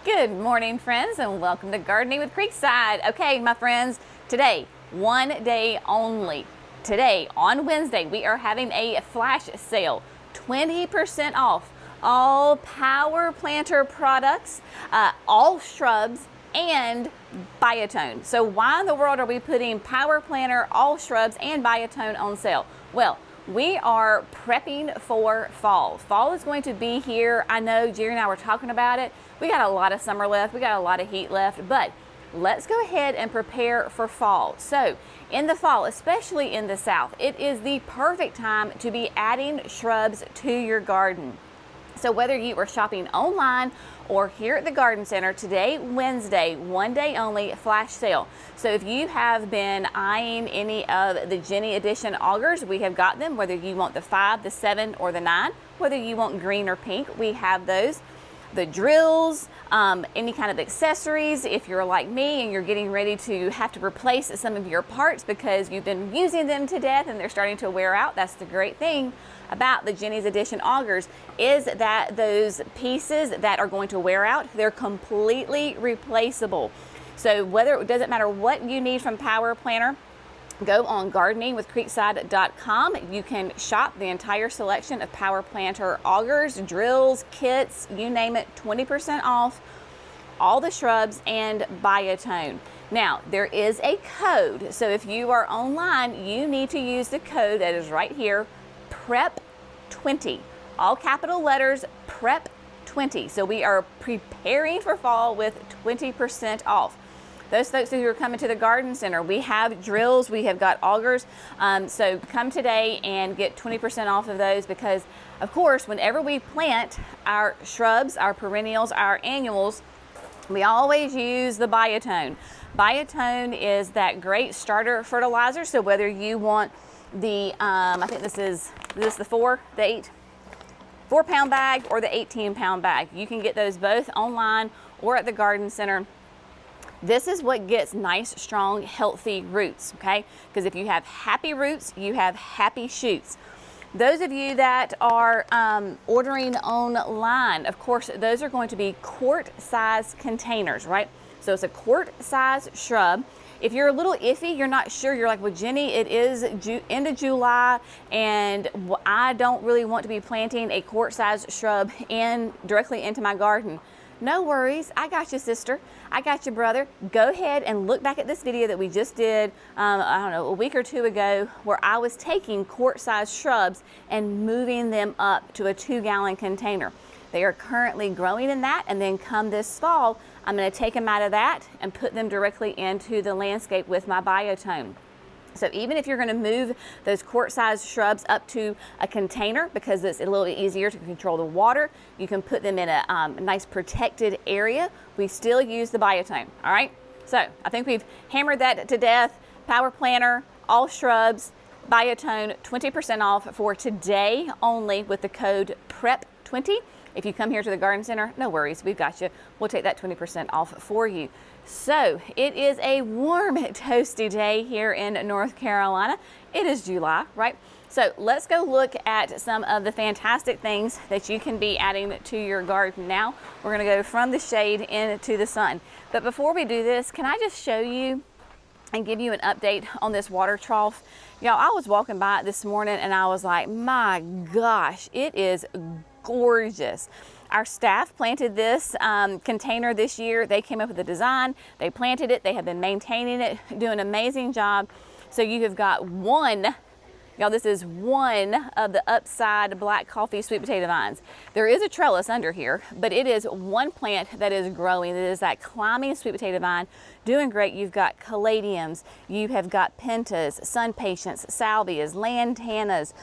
Good morning, friends, and welcome to Gardening with Creekside. Okay, my friends, today, one day only. Today, on Wednesday, we are having a flash sale, 20% off all power planter products, all shrubs, and Biotone. So why in the world are we putting power planter, all shrubs, and Biotone on sale? Well, we are prepping for fall. Fall is going to be here. I know Jerry and I were talking about it. We got a lot of summer left. We got a lot of heat left, but let's go ahead and prepare for fall. So in the fall, especially in the South, it is the perfect time to be adding shrubs to your garden. So whether you are shopping online or here at the garden center, today, Wednesday, one day only flash sale. So if you have been eyeing any of the Jenny Edition augers, we have got them, whether you want the 5, the 7, or the 9, whether you want green or pink, we have those. The drills, any kind of accessories, if you're like me and you're getting ready to have to replace some of your parts because you've been using them to death and they're starting to wear out. That's the great thing about the Jenny's Edition augers, is that those pieces that are going to wear out, they're completely replaceable. So whether, it doesn't matter what you need from Power Planter, go on gardeningwithcreekside.com. You can shop the entire selection of Power Planter augers, drills, kits, you name it, 20% off all the shrubs and Biotone. Now, there is a code. So if you are online, you need to use the code that is right here, PREP20. All capital letters, PREP20. So we are preparing for fall with 20% off. Those folks who are coming to the garden center, we have drills, we have got augers. So come today and get 20% off of those because, of course, whenever we plant our shrubs, our perennials, our annuals, we always use the Biotone. Biotone is that great starter fertilizer. So whether you want the, I think this is the 4-pound bag or the 18-pound bag. You can get those both online or at the garden center. This is what gets nice, strong, healthy roots, okay? Because if you have happy roots, you have happy shoots. Those of you that are ordering online, of course, those are going to be quart-size containers, right? So it's a quart-size shrub. If you're a little iffy, you're not sure, you're like, well, Jenny, it is end of July, and I don't really want to be planting a quart-size shrub directly into my garden. No worries, I got you, sister. I got you, brother. Go ahead and look back at this video that we just did, I don't know, a week or two ago, where I was taking quart-sized shrubs and moving them up to a 2-gallon container. They are currently growing in that, and then come this fall, I'm gonna take them out of that and put them directly into the landscape with my Biotone. So even if you're going to move those quart-sized shrubs up to a container because it's a little bit easier to control the water, you can put them in a nice protected area. We still use the Biotone, all right? So I think we've hammered that to death. Power Planter, all shrubs, Biotone, 20% off for today only with the code PREP20. If you come here to the garden center, no worries, we've got you. We'll take that 20% off for you. So it is a warm, toasty day here in North Carolina. It is July, right? So let's go look at some of the fantastic things that you can be adding to your garden now. We're gonna go from the shade into the sun. But before we do this, can I just show you and give you an update on this water trough? Y'all, I was walking by it this morning and I was like, my gosh, it is gorgeous. Our staff planted this container this year. They came up with the design, they planted it, they have been maintaining it, doing an amazing job. So you have got one, y'all, this is one of the upside black coffee sweet potato vines. There is a trellis under here, but it is one plant that is growing. It is that climbing sweet potato vine, doing great. You've got caladiums, you have got pentas, sun patience, salvias, lantanas.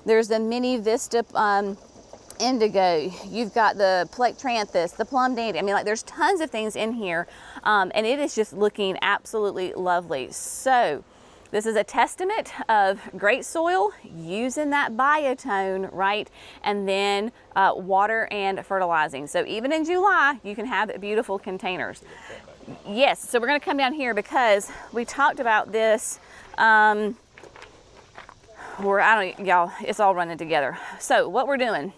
There's the mini vista indigo, you've got the plectranthus, the plum dandy. I mean, like, there's tons of things in here, and it is just looking absolutely lovely. So this is a testament of great soil, using that Biotone, right? And then water and fertilizing. So even in July, you can have beautiful containers. Yes, so we're gonna come down here because we talked about this, y'all, it's all running together. So what we're doing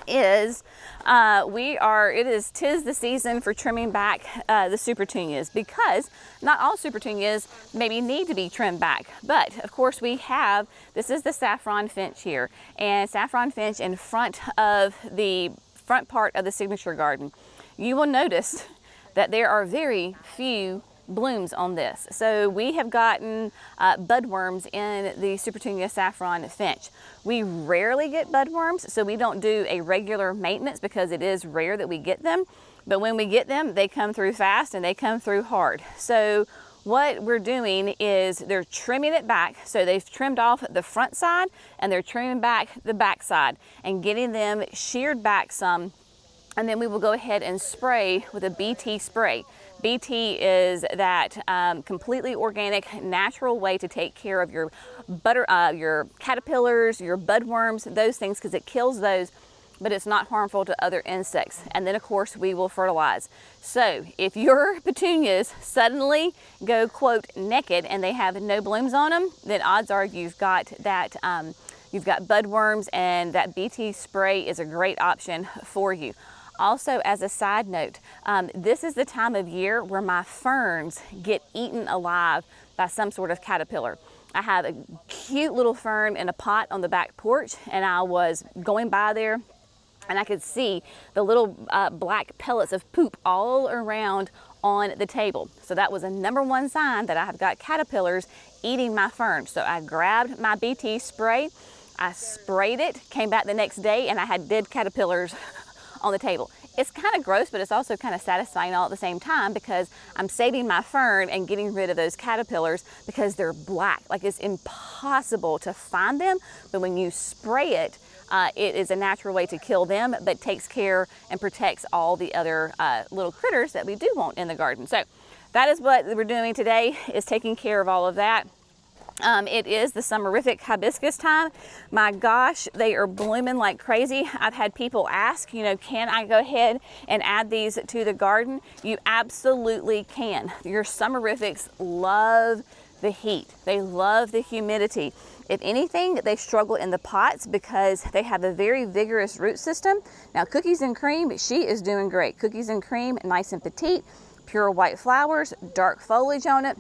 is tis the season for trimming back the Supertunias, because not all Supertunias maybe need to be trimmed back. But of course this is the saffron finch here, and saffron finch in front of the front part of the signature garden. You will notice that there are very few blooms on this. So we have gotten budworms in the Supertunia saffron finch. We rarely get budworms, so we don't do a regular maintenance because it is rare that we get them. But when we get them, they come through fast and they come through hard. So what we're doing is they're trimming it back. So they've trimmed off the front side and they're trimming back the back side and getting them sheared back some. And then we will go ahead and spray with a BT spray. BT is that completely organic, natural way to take care of your caterpillars, your budworms, those things, because it kills those, but it's not harmful to other insects. And then of course we will fertilize. So if your petunias suddenly go, quote, naked and they have no blooms on them, then odds are you've got that, you've got budworms, and that BT spray is a great option for you. Also, as a side note, this is the time of year where my ferns get eaten alive by some sort of caterpillar. I have a cute little fern in a pot on the back porch, and I was going by there and I could see the little black pellets of poop all around on the table. So that was a #1 sign that I have got caterpillars eating my fern. So I grabbed my BT spray, I sprayed it, came back the next day, and I had dead caterpillars on the table. It's kind of gross, but it's also kind of satisfying all at the same time, because I'm saving my fern and getting rid of those caterpillars because they're black. Like, it's impossible to find them, but when you spray it, it is a natural way to kill them, but takes care and protects all the other little critters that we do want in the garden. So that is what we're doing today, is taking care of all of that. It is the Summerrific Hibiscus time. My gosh, they are blooming like crazy. I've had people ask, you know, can I go ahead and add these to the garden? You absolutely can. Your Summerrifics love the heat. They love the humidity. If anything, they struggle in the pots because they have a very vigorous root system. Now, Cookies and Cream, she is doing great. Cookies and Cream, nice and petite, pure white flowers, dark foliage on it.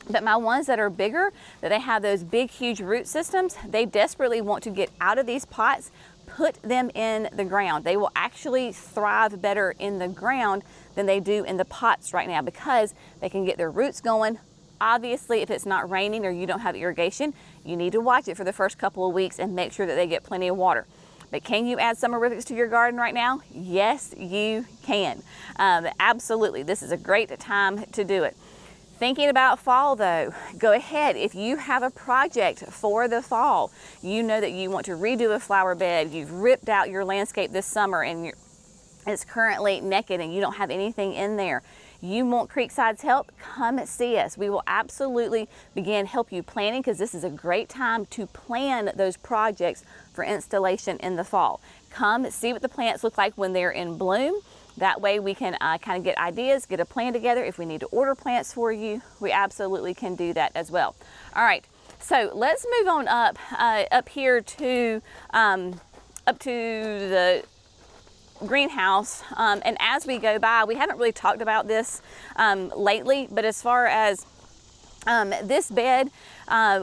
But my ones that are bigger, that they have those big, huge root systems, they desperately want to get out of these pots, put them in the ground. They will actually thrive better in the ground than they do in the pots right now, because they can get their roots going. Obviously, if it's not raining or you don't have irrigation, you need to watch it for the first couple of weeks and make sure that they get plenty of water. But can you add Summerrifics to your garden right now? Yes, you can. Absolutely, this is a great time to do it. Thinking about fall though, go ahead. If you have a project for the fall, you know that you want to redo a flower bed, you've ripped out your landscape this summer and it's currently naked and you don't have anything in there, you want Creekside's help, come see us. We will absolutely help you planning, because this is a great time to plan those projects for installation in the fall. Come see what the plants look like when they're in bloom. That way we can kind of get ideas, get a plan together. If we need to order plants for you, we absolutely can do that as well. All right, so let's move on up here to the greenhouse. And as we go by, we haven't really talked about this lately, but as far as this bed,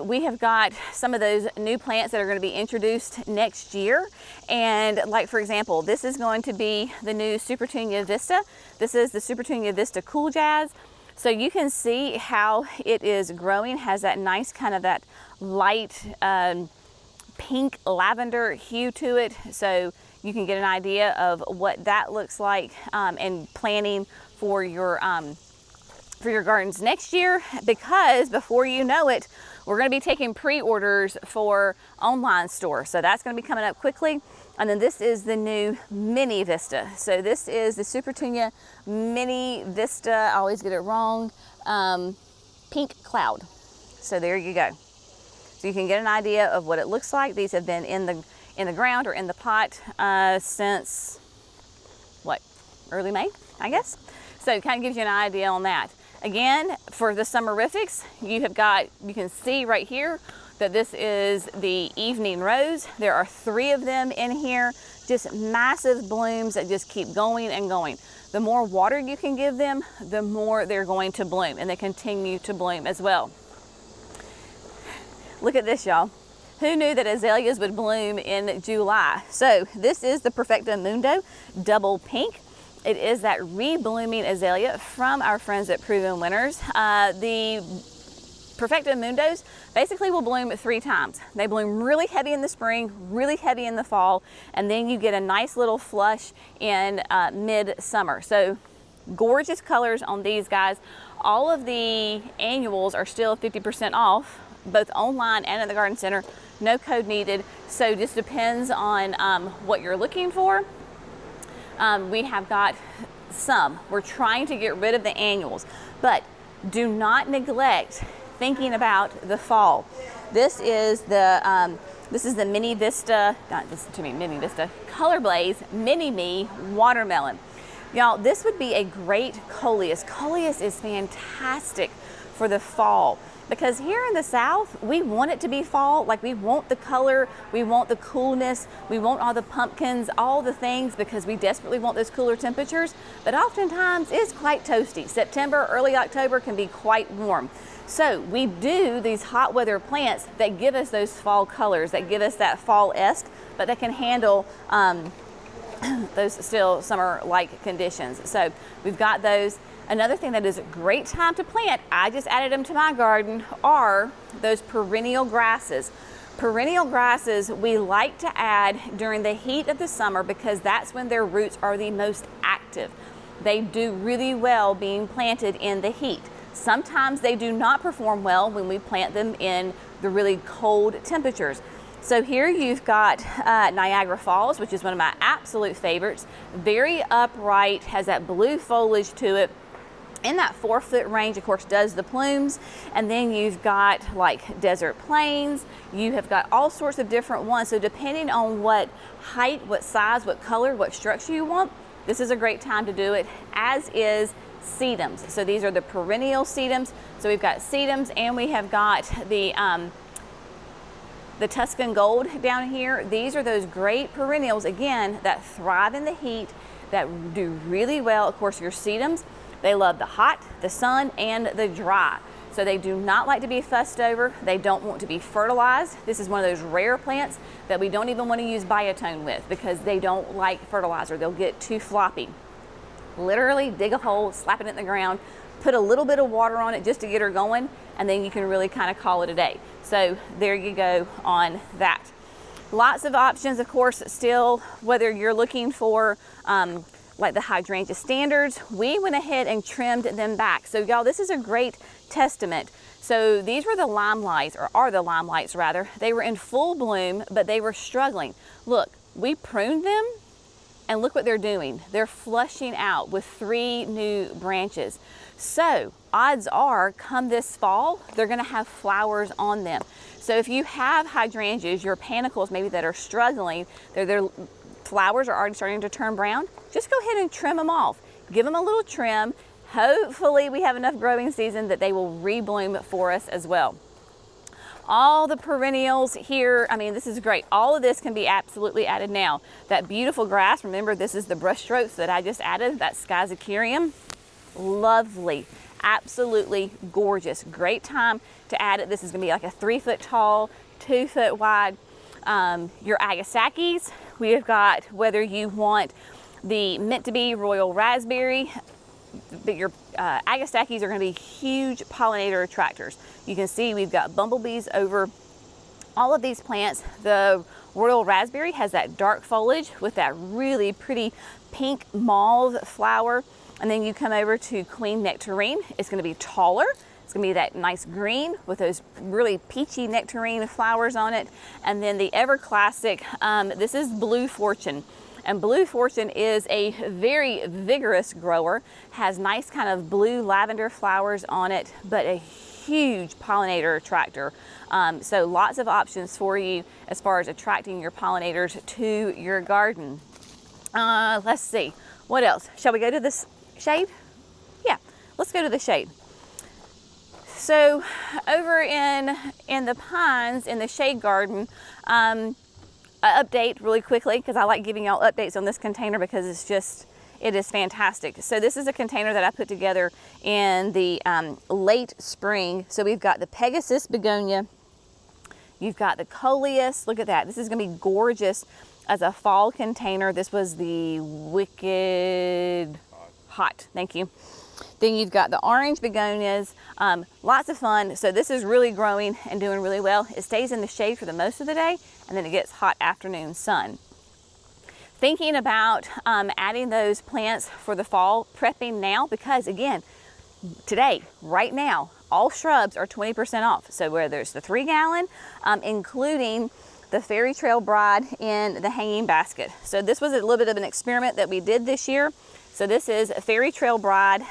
we have got some of those new plants that are going to be introduced next year. And like, for example, this is going to be the new Supertunia Vista. This is the Supertunia Vista Cool Jazz. So you can see how it is growing, has that nice kind of that light pink lavender hue to it. So you can get an idea of what that looks like, and planning for your gardens next year, because before you know it, we're going to be taking pre-orders for online store. So that's going to be coming up quickly. And then this is the new Mini Vista. So this is the Supertunia Mini Vista, I always get it wrong, Pink Cloud. So there you go. So you can get an idea of what it looks like. These have been in the ground or in the pot since, what, early May, I guess? So it kind of gives you an idea on that. Again, for the Summerrifics, you can see right here that this is the Evening Rose. There are 3 of them in here. just massive blooms that just keep going and going. The more water you can give them, the more they're going to bloom, and they continue to bloom as well. Look at this, y'all. Who knew that azaleas would bloom in July? So this is the Perfecto Mundo Double Pink. It is that reblooming azalea from our friends at Proven Winners. The Perfecto Mundos basically will bloom 3 times. They bloom really heavy in the spring, really heavy in the fall, and then you get a nice little flush in mid-summer. So gorgeous colors on these guys. All of the annuals are still 50% off, both online and at the garden center. No code needed, so just depends on what you're looking for. We have got some. We're trying to get rid of the annuals, but do not neglect thinking about the fall. This is the Mini Vista, not this to me, Mini Vista Color Blaze Mini Me Watermelon. Y'all, this would be a great coleus. Coleus is fantastic for the fall, because here in the South, we want it to be fall. Like, we want the color, we want the coolness, we want all the pumpkins, all the things, because we desperately want those cooler temperatures. But oftentimes it's quite toasty. September, early October can be quite warm. So we do these hot weather plants that give us those fall colors, that give us that fall-esque, but that can handle those still summer-like conditions. So we've got those. Another thing that is a great time to plant, I just added them to my garden, are those perennial grasses. Perennial grasses we like to add during the heat of the summer because that's when their roots are the most active. They do really well being planted in the heat. Sometimes they do not perform well when we plant them in the really cold temperatures. So here you've got Niagara Falls, which is one of my absolute favorites. Very upright, has that blue foliage to it. In that 4-foot range, of course, does the plumes. And then you've got like Desert Plains. You have got all sorts of different ones. So depending on what height, what size, what color, what structure you want, this is a great time to do it, as is sedums. So these are the perennial sedums. So we've got sedums, and we have got the Tuscan Gold down here. These are those great perennials, again, that thrive in the heat, that do really well. Of course, your sedums, they love the hot, the sun, and the dry. So they do not like to be fussed over. They don't want to be fertilized. This is one of those rare plants that we don't even want to use Biotone with because they don't like fertilizer. They'll get too floppy. Literally dig a hole, slap it in the ground, put a little bit of water on it just to get her going, and then you can really kind of call it a day. So there you go on that. Lots of options, of course, still, whether you're looking for like the Hydrangea standards, we went ahead and trimmed them back. So y'all, this is a great testament. So these were the limelights, or are the limelights rather. They were in full bloom, but they were struggling. Look, we pruned them, and look what they're doing. They're flushing out with 3 new branches. So odds are, come this fall, they're gonna have flowers on them. So if you have hydrangeas, your panicles maybe that are struggling, their flowers are already starting to turn brown, just go ahead and trim them off. Give them a little trim. Hopefully we have enough growing season that they will rebloom for us as well. All the perennials here, I mean, this is great. All of this can be absolutely added now. That beautiful grass, remember, this is the brush strokes that I just added, that Schizachyrium. Lovely, absolutely gorgeous. Great time to add it. This is gonna be like a 3-foot tall, 2-foot wide. Your Agaves, we have got, whether you want the meant to be royal raspberry, but your Agaves are going to be huge pollinator attractors. You can see we've got bumblebees over all of these plants. The royal raspberry has that dark foliage with that really pretty pink mauve flower. And then you come over to Queen Nectarine. It's going to be taller. It's going to be that nice green with those really peachy nectarine flowers on it. And then the ever classic, this is Blue Fortune. And Blue Fortune is a very vigorous grower, has nice kind of blue lavender flowers on it, but a huge pollinator attractor. So lots of options for you as far as attracting your pollinators to your garden. Let's see, what else? Shall we go to this shade? Yeah, let's go to the shade. So over in the pines, in the shade garden, update really quickly, because I like giving y'all updates on this container because it is fantastic. So this is a container that I put together in the late spring. So we've got the Pegasus begonia, you've got the coleus. Look at that. This is going to be gorgeous as a fall container. This was the Wicked Hot. Thank you. Then you've got the orange begonias, lots of fun. So this is really growing and doing really well. It stays in the shade for the most of the day, and then it gets hot afternoon sun. Thinking about adding those plants for the fall, prepping now, because again, today, right now, all shrubs are 20% off. So whether it's the 3 gallon, including the Fairy Trail Bride in the hanging basket. So this was a little bit of an experiment that we did this year. So this is a Fairy Trail Bride.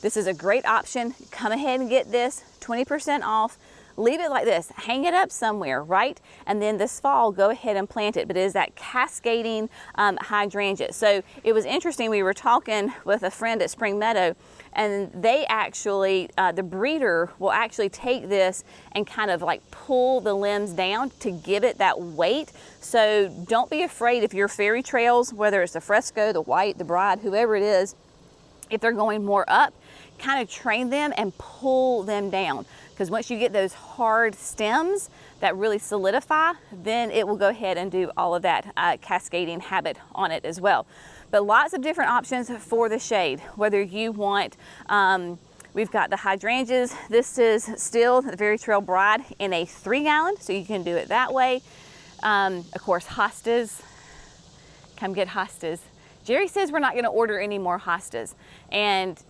This is a great option. Come ahead and get this, 20% off. Leave it like this, hang it up somewhere, right? And then this fall, go ahead and plant it. But it is that cascading hydrangea. So it was interesting, we were talking with a friend at Spring Meadow, and they actually, the breeder will actually take this and kind of like pull the limbs down to give it that weight. So don't be afraid if your fairy trails, whether it's the fresco, the white, the bride, whoever it is, if they're going more up, kind of train them and pull them down. Because once you get those hard stems that really solidify, then it will go ahead and do all of that cascading habit on it as well. But lots of different options for the shade, whether you want, we've got the hydrangeas. This is still the Fairy Trail Bride in a 3 gallon, so you can do it that way. Of course, hostas, come get hostas. Jerry says we're not gonna order any more hostas, and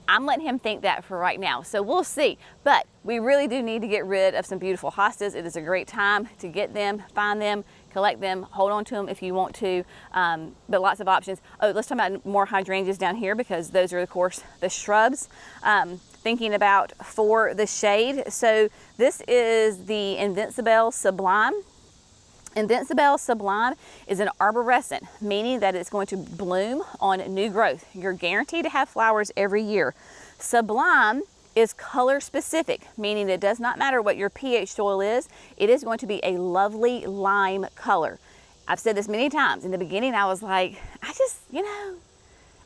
I'm letting him think that for right now, so we'll see. But we really do need to get rid of some beautiful hostas. It is a great time to get them, find them, collect them, hold on to them if you want to, but lots of options. Oh, let's talk about more hydrangeas down here, because those are, of course, the shrubs. Thinking about for the shade. So this is the Invincible Sublime. Invincible Sublime is an arborescent, meaning that it's going to bloom on new growth. You're guaranteed to have flowers every year. Sublime is color specific, meaning it does not matter what your pH soil is, it is going to be a lovely lime color. I've said this many times. In the beginning, I was like,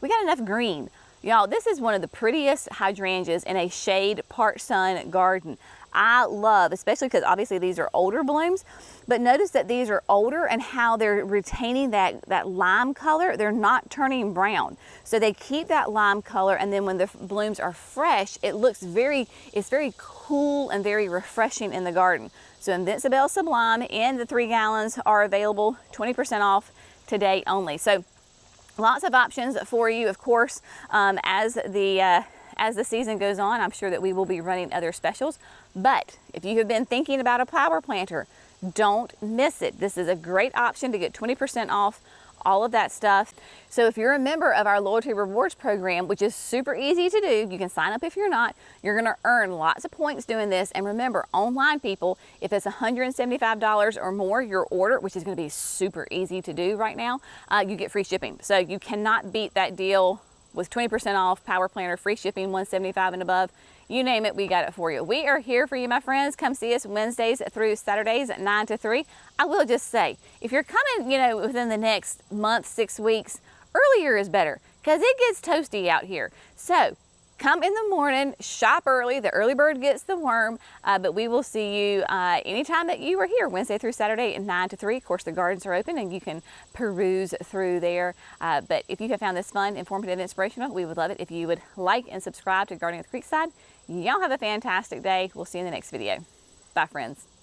we got enough green. Y'all, this is one of the prettiest hydrangeas in a shade, part sun garden. I love, especially because obviously these are older blooms, but notice that these are older and how they're retaining that lime color. They're not turning brown. So they keep that lime color, and then when the blooms are fresh, it's very cool and very refreshing in the garden. So Invincible Sublime in the 3 gallons are available, 20% off today only. So lots of options for you, of course, as the season goes on. I'm sure that we will be running other specials. But if you have been thinking about a flower planter, don't miss it. This is a great option to get 20% off all of that stuff. So if you're a member of our loyalty rewards program, which is super easy to do, you can sign up if you're not, you're gonna earn lots of points doing this. And remember, online people, if it's $175 or more, your order, which is gonna be super easy to do right now, you get free shipping. So you cannot beat that deal with 20% off power planter, free shipping, $175 and above. You name it, we got it for you. We are here for you, my friends. Come see us Wednesdays through Saturdays at 9 to 3. I will just say, if you're coming, within the next month, 6 weeks, earlier is better, because it gets toasty out here. So come in the morning, shop early. The early bird gets the worm, but we will see you anytime that you are here, Wednesday through Saturday at 9 to 3. Of course, the gardens are open and you can peruse through there. But if you have found this fun, informative, inspirational, we would love it if you would like and subscribe to Gardening with Creekside. Y'all have a fantastic day. We'll see you in the next video. Bye, friends.